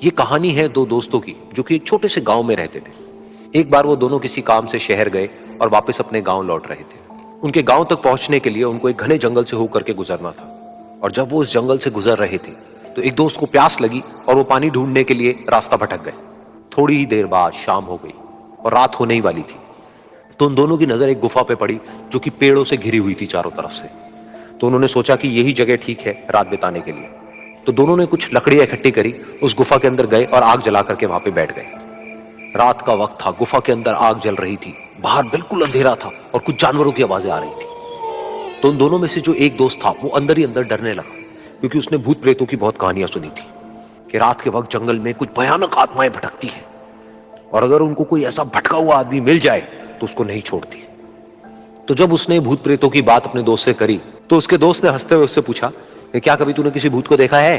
ये कहानी है दो दोस्तों की जो कि एक छोटे से गांव में रहते थे। एक बार वो दोनों किसी काम से शहर गए और वापस अपने गांव लौट रहे थे। उनके गांव तक पहुंचने के लिए उनको एक घने जंगल से होकर के गुजरना था और जब वो उस जंगल से गुजर रहे थे तो एक दोस्त को प्यास लगी और वो पानी ढूंढने के लिए रास्ता भटक गए। थोड़ी ही देर बाद शाम हो गई और रात होने ही वाली थी। तो उन दोनों की नजर एक गुफा पे पड़ी जो कि पेड़ों से घिरी हुई थी चारों तरफ से। तो उन्होंने सोचा कि यही जगह ठीक है रात बिताने के लिए। तो दोनों ने कुछ लकड़ियां इकट्ठी करी, उस गुफा के अंदर गए और आग जला करके वहां पे बैठ गए। रात का वक्त था, गुफा के अंदर आग जल रही थी, बाहर बिल्कुल अंधेरा था और कुछ जानवरों की आवाजें आ रही थी। तो उन दोनों में से जो एक दोस्त था वो अंदर ही अंदर डरने लगा, क्योंकि उसने भूत प्रेतों की बहुत कहानियां सुनी थी कि रात के वक्त जंगल में कुछ भयानक आत्माएं भटकती हैं और अगर उनको कोई ऐसा भटका हुआ आदमी मिल जाए तो उसको नहीं छोड़ती। तो जब उसने भूत प्रेतों की बात अपने दोस्त से करी तो उसके दोस्त ने हंसते हुए उससे पूछा कि क्या कभी तूने किसी भूत को देखा है?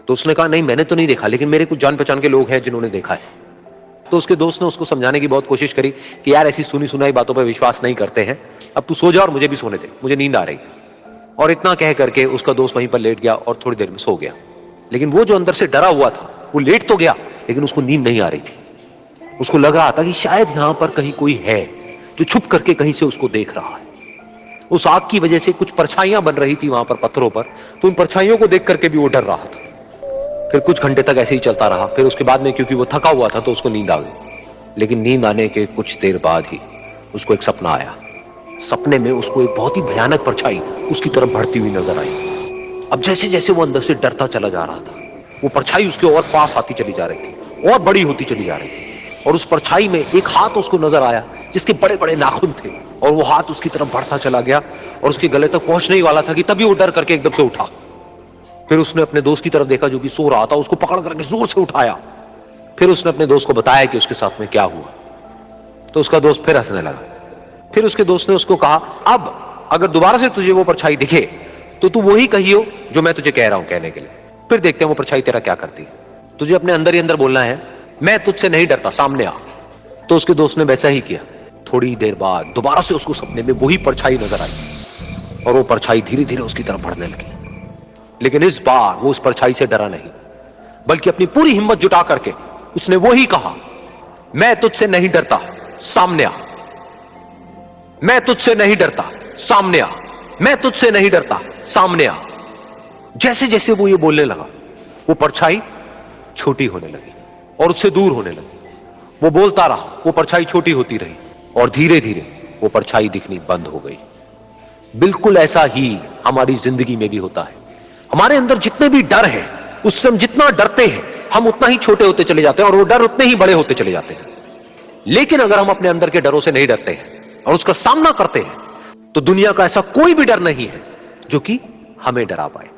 तो उसने कहा नहीं, मैंने तो नहीं देखा, लेकिन मेरे कुछ जान पहचान के लोग हैं जिन्होंने देखा है। तो उसके दोस्त ने उसको समझाने की बहुत कोशिश करी कि यार ऐसी सुनी सुनाई बातों पर विश्वास नहीं करते हैं, अब तू सो जा और मुझे भी सोने दे, मुझे नींद आ रही है। और इतना कह करके उसका दोस्त वहीं पर लेट गया और थोड़ी देर में सो गया। लेकिन वो जो अंदर से डरा हुआ था वो लेट तो गया, लेकिन उसको नींद नहीं आ रही थी। उसको लग रहा था कि शायद यहां पर कहीं कोई है जो छुप करके कहीं से उसको देख रहा है। उस आग की वजह से कुछ परछाइयां बन रही थी वहां पर पत्थरों पर, तो उन परछाइयों को देख करके भी वो डर रहा था। फिर कुछ घंटे तक ऐसे ही चलता रहा। फिर उसके बाद में क्योंकि वो थका हुआ था तो उसको नींद आ गई। लेकिन नींद आने के कुछ देर बाद ही उसको एक सपना आया। सपने में उसको एक बहुत ही भयानक परछाई उसकी तरफ बढ़ती हुई नजर आई। अब जैसे जैसे वो अंदर से डरता चला जा रहा था, वो परछाई उसके और पास आती चली जा रही थी और बड़ी होती चली जा रही थी। और उस परछाई में एक हाथ उसको नजर आया जिसके बड़े बड़े नाखून थे, और वो हाथ उसकी तरफ बढ़ता चला गया और उसके गले तक पहुंचने ही वाला था कि तभी वो डर करके एकदम से उठा। फिर उसने अपने दोस्त की तरफ देखा जो कि सो रहा था, उसको पकड़ करके जोर से उठाया। फिर उसने अपने दोस्त को बताया कि उसके साथ में क्या हुआ। तो उसका दोस्त फिर हंसने लगा। फिर उसके दोस्त ने उसको कहा, अब अगर दोबारा से तुझे वो परछाई दिखे तो तू वही कहियो जो मैं तुझे कह रहा हूं कहने के लिए, फिर देखते हैं वो परछाई तेरा क्या करती है। तुझे अपने अंदर ही अंदर बोलना है, मैं तुझसे नहीं डरता, सामने आ। तो उसके दोस्त ने वैसा ही किया। थोड़ी देर बाद दोबारा से उसको सपने में वही परछाई नजर आई और वो परछाई धीरे धीरे उसकी तरफ बढ़ने लगी। लेकिन इस बार वो उस परछाई से डरा नहीं, बल्कि अपनी पूरी हिम्मत जुटा करके उसने वही कहा, मैं तुझसे नहीं डरता, सामने आ। मैं तुझसे नहीं डरता, सामने आ। मैं तुझसे नहीं डरता, सामने आ। जैसे जैसे वो ये बोलने लगा वो परछाई छोटी होने लगी और उससे दूर होने लगी। वो बोलता रहा, वो परछाई छोटी होती रही और धीरे धीरे वो परछाई दिखनी बंद हो गई। बिल्कुल ऐसा ही हमारी जिंदगी में भी होता है। हमारे अंदर जितने भी डर है, उससे हम जितना डरते हैं हम उतना ही छोटे होते चले जाते हैं और वो डर उतने ही बड़े होते चले जाते हैं। लेकिन अगर हम अपने अंदर के डरों से नहीं डरते हैं और उसका सामना करते हैं तो दुनिया का ऐसा कोई भी डर नहीं है जो कि हमें डरा पाए।